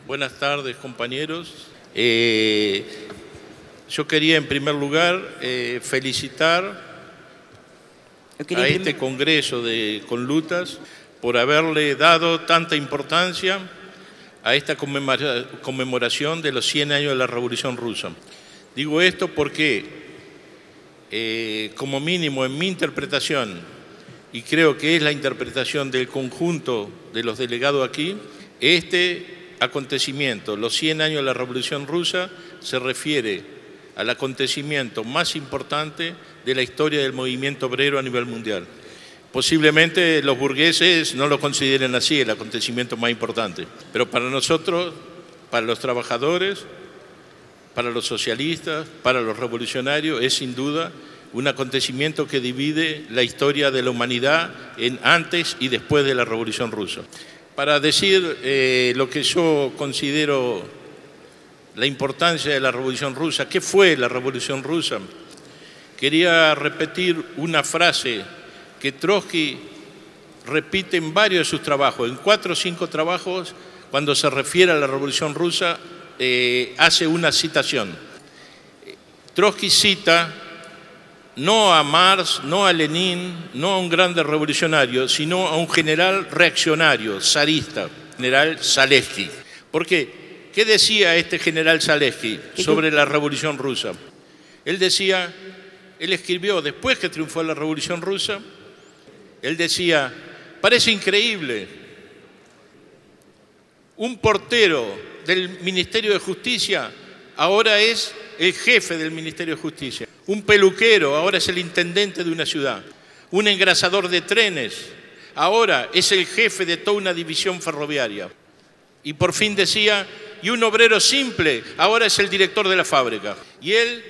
Buenas tardes, compañeros. Yo quería, en primer lugar, felicitar a este Congreso de Conlutas por haberle dado tanta importancia a esta conmemoración de los 100 años de la Revolución Rusa. Digo esto porque, como mínimo en mi interpretación, y creo que es la interpretación del conjunto de los delegados aquí, este acontecimiento, los 100 años de la Revolución Rusa, se refiere al acontecimiento más importante de la historia del movimiento obrero a nivel mundial. Posiblemente los burgueses no lo consideren así, el acontecimiento más importante, pero para nosotros, para los trabajadores, para los socialistas, para los revolucionarios, es sin duda un acontecimiento que divide la historia de la humanidad en antes y después de la Revolución Rusa. Para decir lo que yo considero la importancia de la Revolución Rusa, ¿qué fue la Revolución Rusa? Quería repetir una frase que Trotsky repite en varios de sus trabajos, en 4 o 5 trabajos, cuando se refiere a la Revolución Rusa, hace una citación. Trotsky cita no a Marx, no a Lenin, no a un grande revolucionario, sino a un general reaccionario, zarista, general Zalesky. ¿Por qué? ¿Qué decía este general Zalesky sobre la Revolución Rusa? Él decía, él escribió, después que triunfó la Revolución Rusa, él decía, parece increíble, un portero del Ministerio de Justicia ahora es el jefe del Ministerio de Justicia. Un peluquero ahora es el intendente de una ciudad. Un engrasador de trenes ahora es el jefe de toda una división ferroviaria. Y por fin decía, y un obrero simple ahora es el director de la fábrica. Y él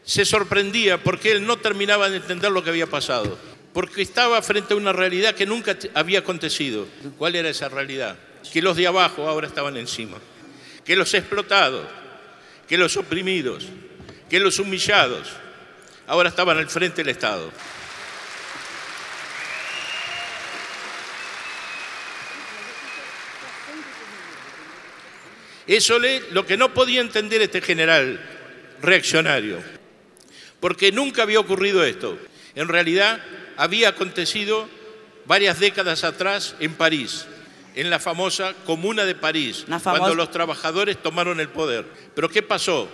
se sorprendía porque él no terminaba de entender lo que había pasado. Porque estaba frente a una realidad que nunca había acontecido. ¿Cuál era esa realidad? Que los de abajo ahora estaban encima. Que los explotados, que los oprimidos, que los humillados ahora estaban al frente del Estado. Eso es lo que no podía entender este general reaccionario, porque nunca había ocurrido esto. En realidad había acontecido varias décadas atrás en París, en la famosa Comuna de París, cuando los trabajadores tomaron el poder. ¿Pero qué pasó?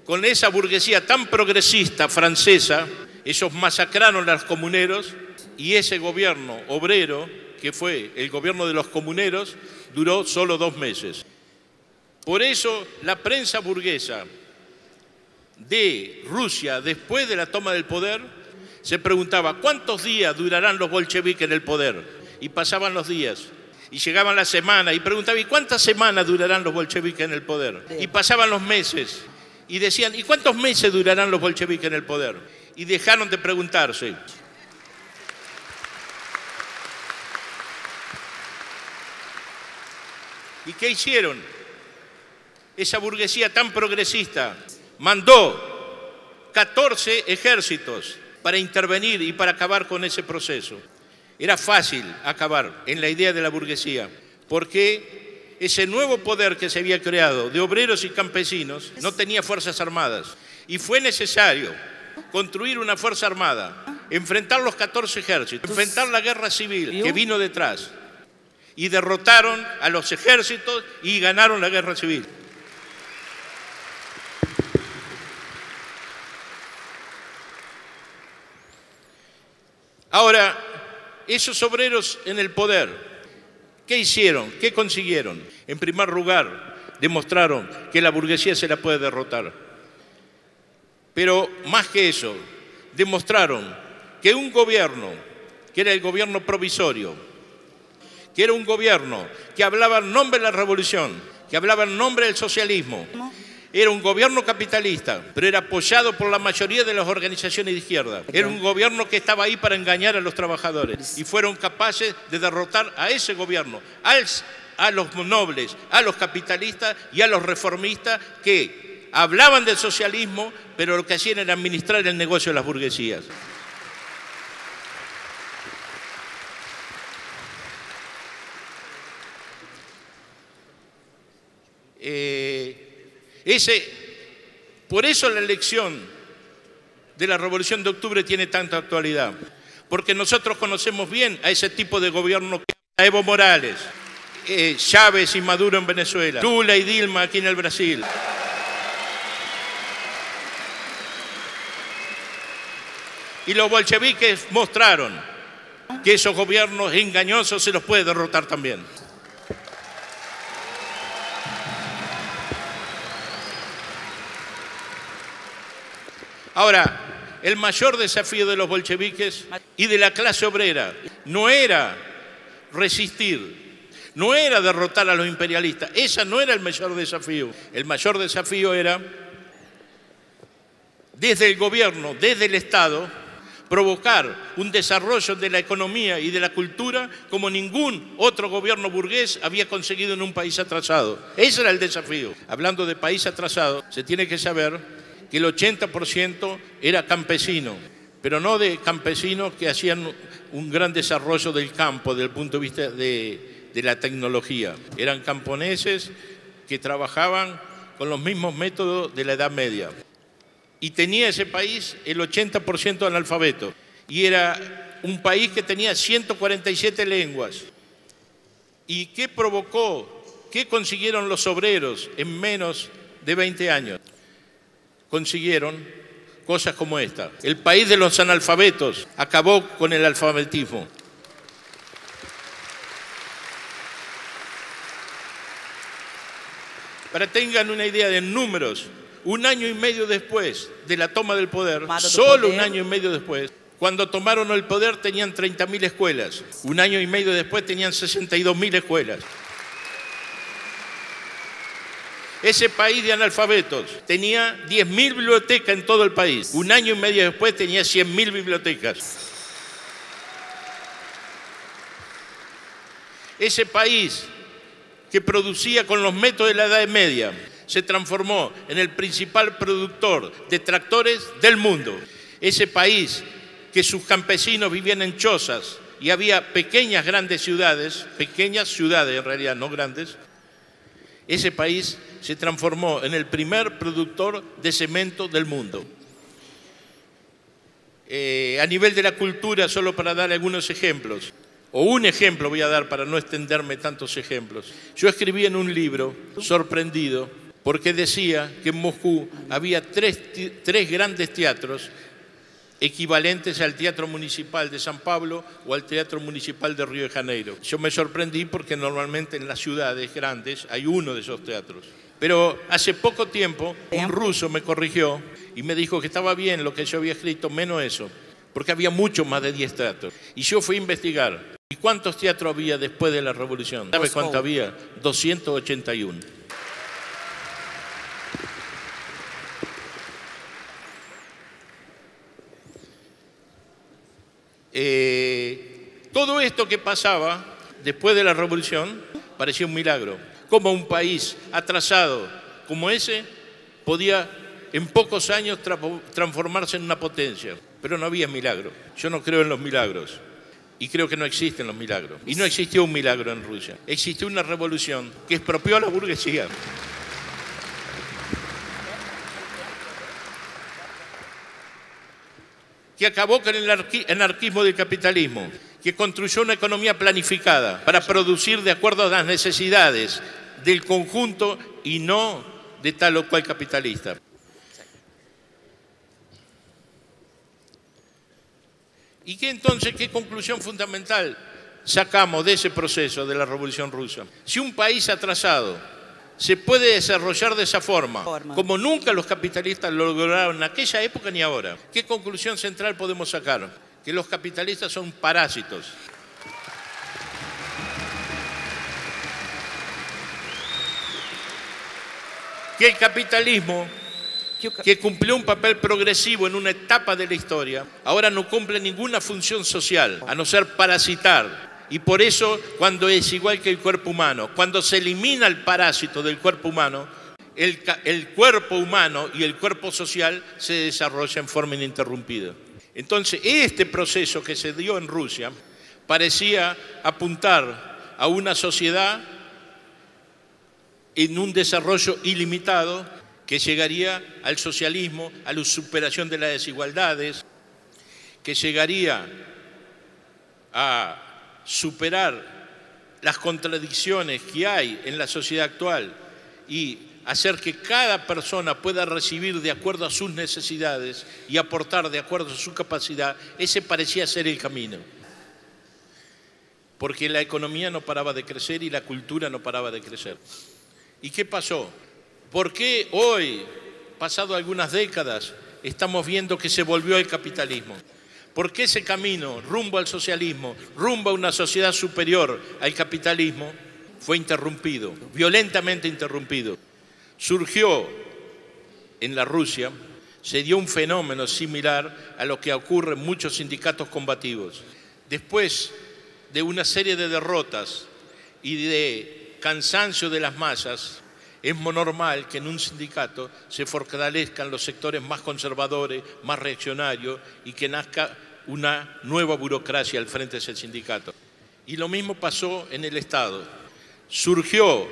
Con esa burguesía tan progresista francesa, ellos masacraron a los comuneros y ese gobierno obrero, que fue el gobierno de los comuneros, duró solo 2 meses. Por eso la prensa burguesa de Rusia, después de la toma del poder, se preguntaba ¿cuántos días durarán los bolcheviques en el poder? Y pasaban los días. Y llegaban las semanas y preguntaban ¿y cuántas semanas durarán los bolcheviques en el poder? Y pasaban los meses. Y decían, ¿y cuántos meses durarán los bolcheviques en el poder? Y dejaron de preguntarse. ¿Y qué hicieron? Esa burguesía tan progresista mandó 14 ejércitos para intervenir y para acabar con ese proceso. Era fácil acabar en la idea de la burguesía, porque ese nuevo poder que se había creado de obreros y campesinos no tenía fuerzas armadas y fue necesario construir una fuerza armada, enfrentar los 14 ejércitos, enfrentar la guerra civil que vino detrás y derrotaron a los ejércitos y ganaron la guerra civil. Ahora, esos obreros en el poder, ¿qué hicieron? ¿Qué consiguieron? En primer lugar, demostraron que la burguesía se la puede derrotar. Pero más que eso, demostraron que un gobierno, que era el gobierno provisorio, que era un gobierno que hablaba en nombre de la revolución, que hablaba en nombre del socialismo, era un gobierno capitalista, pero era apoyado por la mayoría de las organizaciones de izquierda. Era un gobierno que estaba ahí para engañar a los trabajadores y fueron capaces de derrotar a ese gobierno, a los nobles, a los capitalistas y a los reformistas que hablaban del socialismo, pero lo que hacían era administrar el negocio de las burguesías. Por eso la elección de la Revolución de Octubre tiene tanta actualidad, porque nosotros conocemos bien a ese tipo de gobierno, a Evo Morales, Chávez y Maduro en Venezuela, Lula y Dilma aquí en el Brasil. Y los bolcheviques mostraron que esos gobiernos engañosos se los puede derrotar también. Ahora, el mayor desafío de los bolcheviques y de la clase obrera no era resistir, no era derrotar a los imperialistas. Ese no era el mayor desafío. El mayor desafío era, desde el gobierno, desde el Estado, provocar un desarrollo de la economía y de la cultura como ningún otro gobierno burgués había conseguido en un país atrasado. Ese era el desafío. Hablando de país atrasado, se tiene que saber que el 80% era campesino, pero no de campesinos que hacían un gran desarrollo del campo desde el punto de vista de la tecnología. Eran camponeses que trabajaban con los mismos métodos de la Edad Media. Y tenía ese país el 80% analfabeto. Y era un país que tenía 147 lenguas. ¿Y qué provocó? ¿Qué consiguieron los obreros en menos de 20 años? Consiguieron cosas como esta. El país de los analfabetos acabó con el alfabetismo. Para que tengan una idea de números, un año y medio después de la toma del poder, solo un año y medio después, cuando tomaron el poder tenían 30.000 escuelas. Un año y medio después tenían 62.000 escuelas. Ese país de analfabetos tenía 10.000 bibliotecas en todo el país. Un año y medio después tenía 100.000 bibliotecas. Ese país que producía con los métodos de la Edad Media se transformó en el principal productor de tractores del mundo. Ese país que sus campesinos vivían en chozas y había pequeñas ciudades en realidad, no grandes. Ese país se transformó en el primer productor de cemento del mundo. A nivel de la cultura, solo para dar algunos ejemplos, o un ejemplo voy a dar para no extenderme tantos ejemplos. Yo escribí en un libro, sorprendido, porque decía que en Moscú había tres grandes teatros equivalentes al Teatro Municipal de San Pablo o al Teatro Municipal de Río de Janeiro. Yo me sorprendí porque normalmente en las ciudades grandes hay uno de esos teatros. Pero hace poco tiempo un ruso me corrigió y me dijo que estaba bien lo que yo había escrito, menos eso, porque había mucho más de 10 teatros. Y yo fui a investigar. ¿Y cuántos teatros había después de la Revolución? ¿Sabe cuánto había? 281. Todo esto que pasaba después de la Revolución parecía un milagro. Como un país atrasado como ese podía en pocos años transformarse en una potencia. Pero no había milagro. Yo no creo en los milagros. Y creo que no existen los milagros. Y no existió un milagro en Rusia. Existió una revolución que expropió a la burguesía. Que acabó con el anarquismo del capitalismo, que construyó una economía planificada para producir de acuerdo a las necesidades del conjunto y no de tal o cual capitalista. ¿Y qué conclusión fundamental sacamos de ese proceso de la Revolución Rusa? Si un país atrasado se puede desarrollar de esa forma, como nunca los capitalistas lo lograron en aquella época ni ahora, ¿qué conclusión central podemos sacar? Que los capitalistas son parásitos. Que el capitalismo, que cumplió un papel progresivo en una etapa de la historia, ahora no cumple ninguna función social, a no ser parasitar. Y por eso, cuando es igual que el cuerpo humano, cuando se elimina el parásito del cuerpo humano, el cuerpo humano y el cuerpo social se desarrolla en forma ininterrumpida. Entonces, este proceso que se dio en Rusia parecía apuntar a una sociedad en un desarrollo ilimitado que llegaría al socialismo, a la superación de las desigualdades, que llegaría a superar las contradicciones que hay en la sociedad actual y hacer que cada persona pueda recibir de acuerdo a sus necesidades y aportar de acuerdo a su capacidad. Ese parecía ser el camino. Porque la economía no paraba de crecer y la cultura no paraba de crecer. ¿Y qué pasó? ¿Por qué hoy, pasado algunas décadas, estamos viendo que se volvió al capitalismo? ¿Por qué ese camino rumbo al socialismo, rumbo a una sociedad superior al capitalismo, fue interrumpido, violentamente interrumpido? Surgió en la Rusia, se dio un fenómeno similar a lo que ocurre en muchos sindicatos combativos. Después de una serie de derrotas y de cansancio de las masas, es normal que en un sindicato se fortalezcan los sectores más conservadores, más reaccionarios y que nazca una nueva burocracia al frente de ese sindicato. Y lo mismo pasó en el Estado. Surgió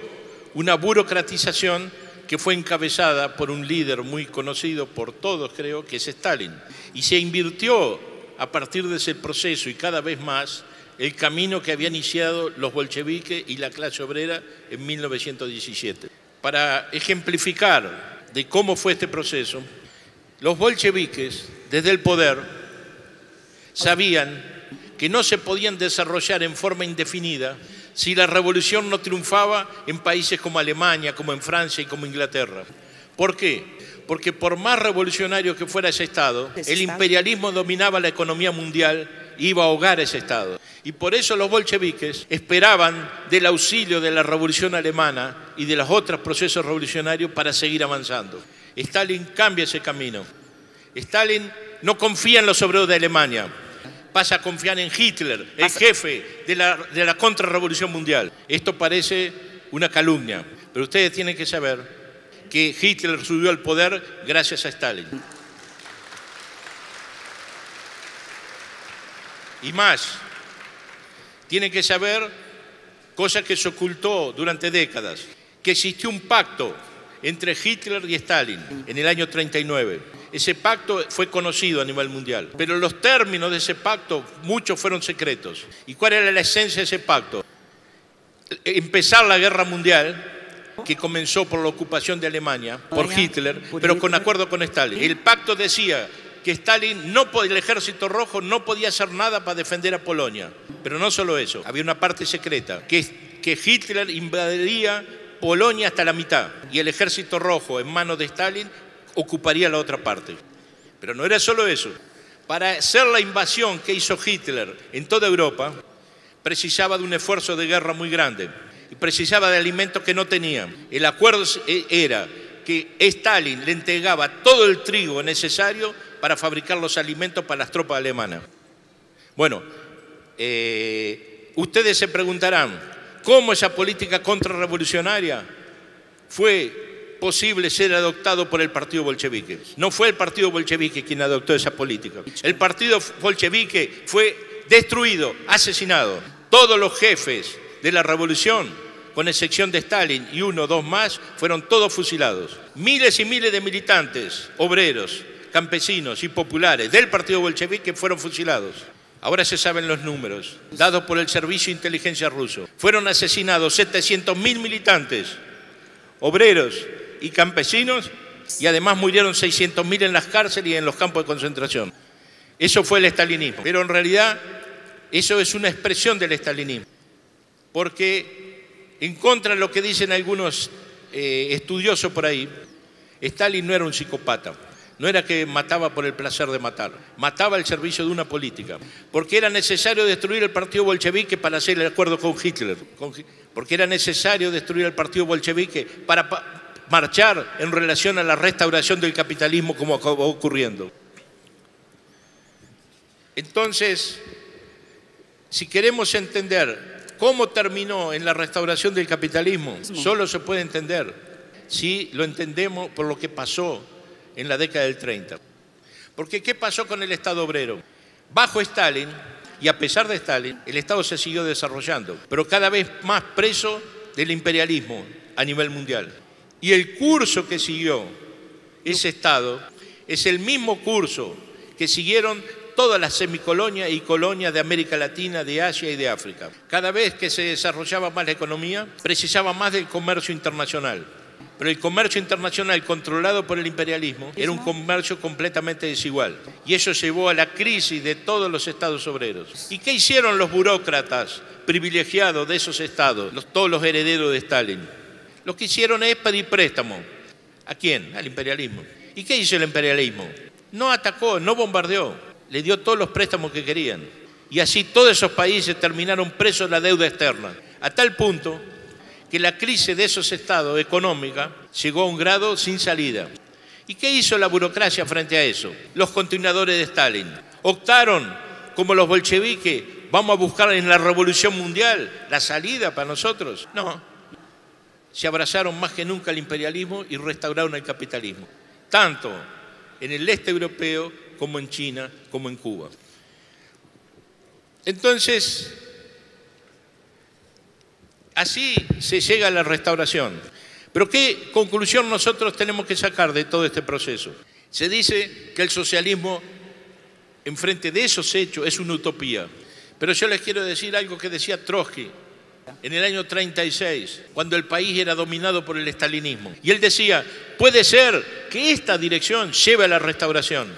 una burocratización que fue encabezada por un líder muy conocido por todos, creo, que es Stalin. Y se invirtió a partir de ese proceso y cada vez más el camino que habían iniciado los bolcheviques y la clase obrera en 1917. Para ejemplificar de cómo fue este proceso, los bolcheviques, desde el poder, sabían que no se podían desarrollar en forma indefinida si la revolución no triunfaba en países como Alemania, como en Francia y como Inglaterra. ¿Por qué? Porque por más revolucionario que fuera ese Estado, el imperialismo dominaba la economía mundial e iba a ahogar ese Estado. Y por eso los bolcheviques esperaban del auxilio de la revolución alemana y de los otros procesos revolucionarios para seguir avanzando. Stalin cambia ese camino. Stalin no confía en los obreros de Alemania, pasa a confiar en Hitler, el jefe de la contrarrevolución mundial. Esto parece una calumnia, pero ustedes tienen que saber que Hitler subió al poder gracias a Stalin. Y más, tienen que saber, cosa que se ocultó durante décadas, que existió un pacto entre Hitler y Stalin en el año 39. Ese pacto fue conocido a nivel mundial, pero los términos de ese pacto, muchos fueron secretos. ¿Y cuál era la esencia de ese pacto? Empezar la guerra mundial, que comenzó por la ocupación de Alemania, por Hitler, pero con acuerdo con Stalin. El pacto decía que Stalin, el ejército rojo, no podía hacer nada para defender a Polonia. Pero no solo eso, había una parte secreta, que Hitler invadiría Polonia hasta la mitad y el ejército rojo, en manos de Stalin, ocuparía la otra parte. Pero no era solo eso. Para hacer la invasión que hizo Hitler en toda Europa, precisaba de un esfuerzo de guerra muy grande y precisaba de alimentos que no tenía. El acuerdo era que Stalin le entregaba todo el trigo necesario para fabricar los alimentos para las tropas alemanas. Bueno, ustedes se preguntarán, ¿cómo esa política contrarrevolucionaria fue posible ser adoptado por el partido bolchevique? No fue el partido bolchevique quien adoptó esa política. El partido bolchevique fue destruido, asesinado. Todos los jefes de la revolución, con excepción de Stalin y uno o dos más, fueron todos fusilados. Miles y miles de militantes, obreros, campesinos y populares del partido bolchevique fueron fusilados. Ahora se saben los números, dados por el Servicio de Inteligencia ruso. Fueron asesinados 700.000 militantes, obreros y campesinos, y además murieron 600.000 en las cárceles y en los campos de concentración. Eso fue el estalinismo. Pero en realidad eso es una expresión del estalinismo. Porque en contra de lo que dicen algunos estudiosos por ahí, Stalin no era un psicópata. No era que mataba por el placer de matar, mataba al servicio de una política, porque era necesario destruir el partido bolchevique para hacer el acuerdo con Hitler, porque era necesario destruir el partido bolchevique para marchar en relación a la restauración del capitalismo como acabó ocurriendo. Entonces, si queremos entender cómo terminó en la restauración del capitalismo, solo se puede entender si lo entendemos por lo que pasó en la década del 30. Porque ¿qué pasó con el Estado obrero? Bajo Stalin, y a pesar de Stalin, el Estado se siguió desarrollando, pero cada vez más preso del imperialismo, a nivel mundial. Y el curso que siguió ese Estado es el mismo curso que siguieron todas las semicolonias y colonias de América Latina, de Asia y de África. Cada vez que se desarrollaba más la economía, precisaba más del comercio internacional. Pero el comercio internacional controlado por el imperialismo era un comercio completamente desigual. Y eso llevó a la crisis de todos los estados obreros. ¿Y qué hicieron los burócratas privilegiados de esos estados, todos los herederos de Stalin? Lo que hicieron es pedir préstamo. ¿A quién? Al imperialismo. ¿Y qué hizo el imperialismo? No atacó, no bombardeó. Le dio todos los préstamos que querían. Y así todos esos países terminaron presos de la deuda externa. A tal punto que la crisis de esos estados económica llegó a un grado sin salida. ¿Y qué hizo la burocracia frente a eso? Los continuadores de Stalin. Optaron, como los bolcheviques, vamos a buscar en la revolución mundial la salida para nosotros. No. Se abrazaron más que nunca al imperialismo y restauraron el capitalismo. Tanto en el este europeo como en China, como en Cuba. Entonces, así se llega a la restauración. Pero ¿qué conclusión nosotros tenemos que sacar de todo este proceso? Se dice que el socialismo, enfrente de esos hechos, es una utopía. Pero yo les quiero decir algo que decía Trotsky en el año 36, cuando el país era dominado por el estalinismo. Y él decía, puede ser que esta dirección lleve a la restauración.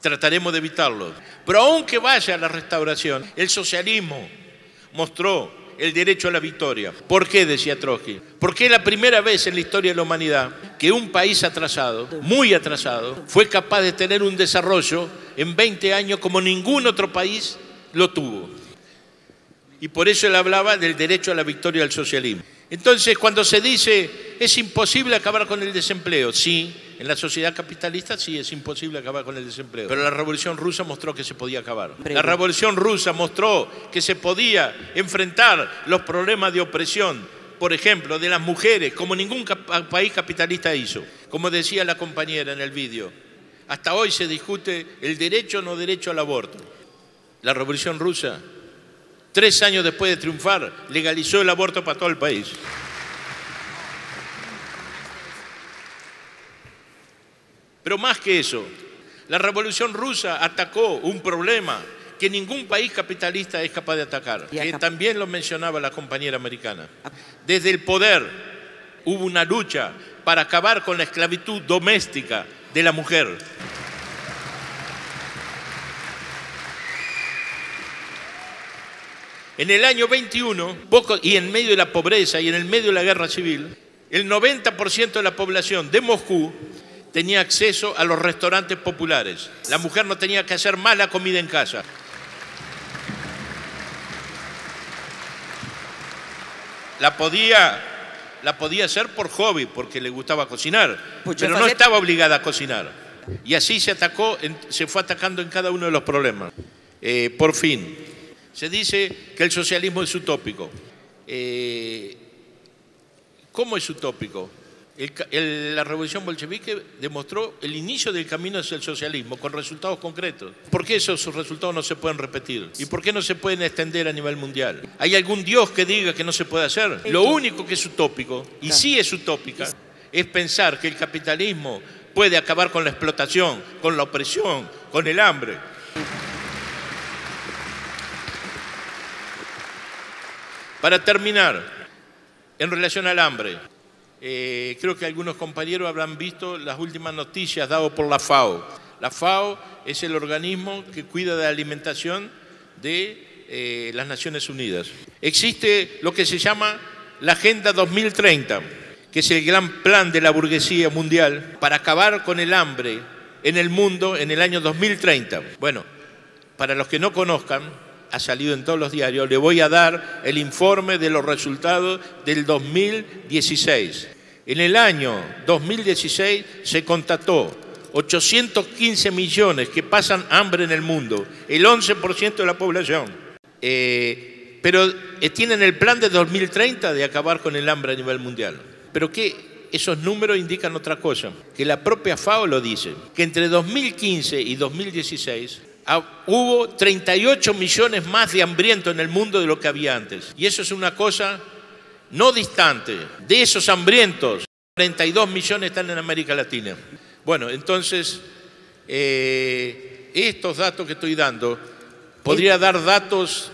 Trataremos de evitarlo. Pero aunque vaya a la restauración, el socialismo mostró el derecho a la victoria. ¿Por qué? Decía Trotsky. Porque es la primera vez en la historia de la humanidad que un país atrasado, muy atrasado, fue capaz de tener un desarrollo en 20 años como ningún otro país lo tuvo. Y por eso él hablaba del derecho a la victoria del socialismo. Entonces, cuando se dice, es imposible acabar con el desempleo, sí, en la sociedad capitalista sí es imposible acabar con el desempleo. Pero la Revolución Rusa mostró que se podía acabar. La Revolución Rusa mostró que se podía enfrentar los problemas de opresión, por ejemplo, de las mujeres, como ningún país capitalista hizo. Como decía la compañera en el vídeo, hasta hoy se discute el derecho o no derecho al aborto. La Revolución Rusa, 3 años después de triunfar, legalizó el aborto para todo el país. Pero más que eso, la Revolución Rusa atacó un problema que ningún país capitalista es capaz de atacar, que también lo mencionaba la compañera americana. Desde el poder hubo una lucha para acabar con la esclavitud doméstica de la mujer. En el año 21, y en medio de la pobreza y en el medio de la guerra civil, el 90% de la población de Moscú tenía acceso a los restaurantes populares. La mujer no tenía que hacer más la comida en casa. La podía hacer por hobby, porque le gustaba cocinar, pero no estaba obligada a cocinar. Y así se fue atacando en cada uno de los problemas. Por fin. Se dice que el socialismo es utópico. ¿Cómo es utópico? La revolución bolchevique demostró el inicio del camino hacia el socialismo con resultados concretos. ¿Por qué esos resultados no se pueden repetir? ¿Y por qué no se pueden extender a nivel mundial? ¿Hay algún Dios que diga que no se puede hacer? Lo único que es utópico, y sí es utópica, es pensar que el capitalismo puede acabar con la explotación, con la opresión, con el hambre. Para terminar, en relación al hambre, creo que algunos compañeros habrán visto las últimas noticias dadas por la FAO. La FAO es el organismo que cuida de la alimentación de las Naciones Unidas. Existe lo que se llama la Agenda 2030, que es el gran plan de la burguesía mundial para acabar con el hambre en el mundo en el año 2030. Bueno, para los que no conozcan, ha salido en todos los diarios, le voy a dar el informe de los resultados del 2016. En el año 2016 se constató 815 millones que pasan hambre en el mundo, el 11% de la población. Pero tienen el plan de 2030 de acabar con el hambre a nivel mundial. Pero que esos números indican otra cosa, que la propia FAO lo dice, que entre 2015 y 2016 hubo 38 millones más de hambrientos en el mundo de lo que había antes. Y eso es una cosa no distante, de esos hambrientos, 42 millones están en América Latina. Bueno, entonces, estos datos que estoy dando, podría dar datos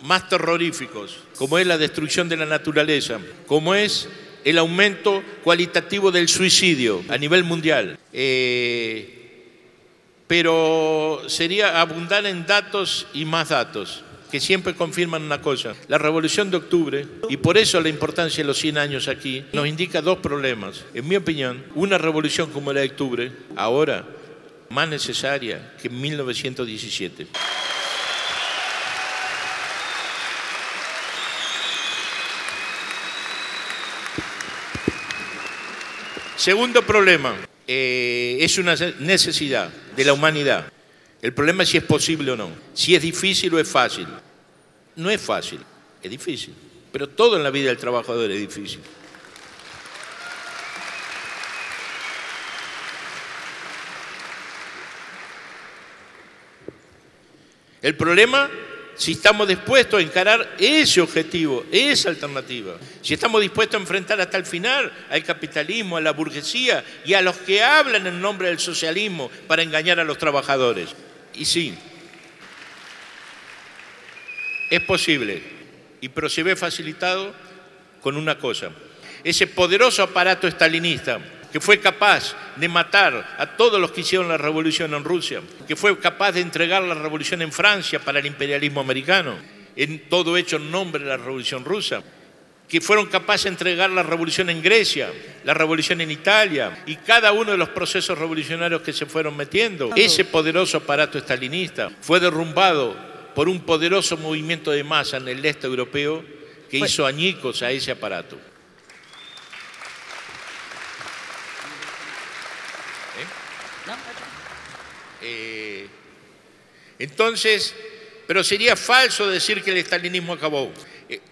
más terroríficos, como es la destrucción de la naturaleza, como es el aumento cualitativo del suicidio a nivel mundial. Pero sería abundar en datos y más datos, que siempre confirman una cosa. La Revolución de Octubre, y por eso la importancia de los 100 años aquí, nos indica dos problemas. En mi opinión, una revolución como la de Octubre, ahora más necesaria que en 1917. Segundo problema, es una necesidad de la humanidad. El problema es si es posible o no, si es difícil o es fácil. No es fácil, es difícil, pero todo en la vida del trabajador es difícil. El problema, si estamos dispuestos a encarar ese objetivo, esa alternativa, si estamos dispuestos a enfrentar hasta el final al capitalismo, a la burguesía y a los que hablan en nombre del socialismo para engañar a los trabajadores. Y sí, es posible, pero se ve facilitado con una cosa. Ese poderoso aparato estalinista que fue capaz de matar a todos los que hicieron la revolución en Rusia, que fue capaz de entregar la revolución en Francia para el imperialismo americano, en todo hecho en nombre de la revolución rusa, que fueron capaces de entregar la revolución en Grecia, la revolución en Italia y cada uno de los procesos revolucionarios que se fueron metiendo. Ese poderoso aparato estalinista fue derrumbado por un poderoso movimiento de masa en el este europeo que hizo añicos a ese aparato. Entonces, pero sería falso decir que el estalinismo acabó.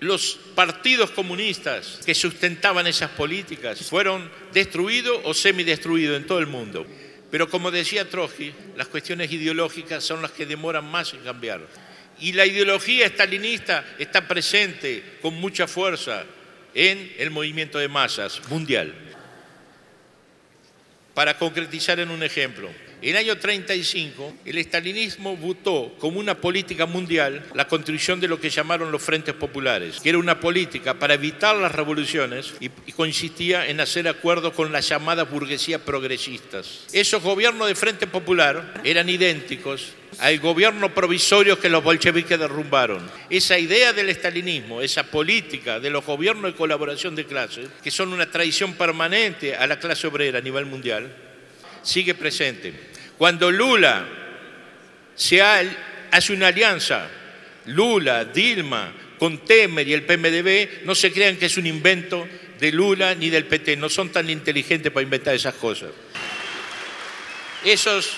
Los partidos comunistas que sustentaban esas políticas fueron destruidos o semidestruidos en todo el mundo. Pero como decía Trotsky, las cuestiones ideológicas son las que demoran más en cambiar. Y la ideología estalinista está presente con mucha fuerza en el movimiento de masas mundial. Para concretizar en un ejemplo, en el año 35, el estalinismo votó como una política mundial la construcción de lo que llamaron los frentes populares, que era una política para evitar las revoluciones y consistía en hacer acuerdos con las llamadas burguesías progresistas. Esos gobiernos de frente popular eran idénticos al gobierno provisorio que los bolcheviques derrumbaron. Esa idea del estalinismo, esa política de los gobiernos de colaboración de clases, que son una traición permanente a la clase obrera a nivel mundial, sigue presente. Cuando Lula hace una alianza, Lula, Dilma, con Temer y el PMDB, no se crean que es un invento de Lula ni del PT, no son tan inteligentes para inventar esas cosas. Esos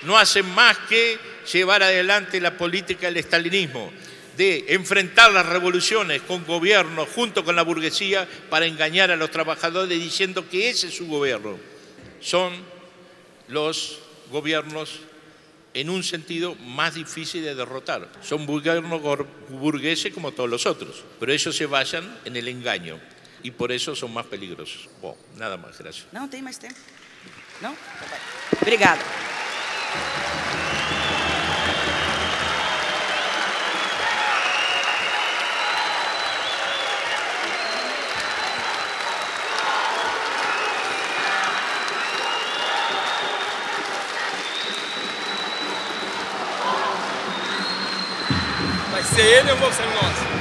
no hacen más que llevar adelante la política del estalinismo, de enfrentar las revoluciones con gobiernos junto con la burguesía para engañar a los trabajadores diciendo que ese es su gobierno. Son los gobiernos en un sentido más difícil de derrotar. Son gobiernos burgueses como todos los otros, pero ellos se basan en el engaño y por eso son más peligrosos. Bom, nada más, gracias. Não tem mais tempo? Não? Obrigada. Vai ser ele ou vou ser nós?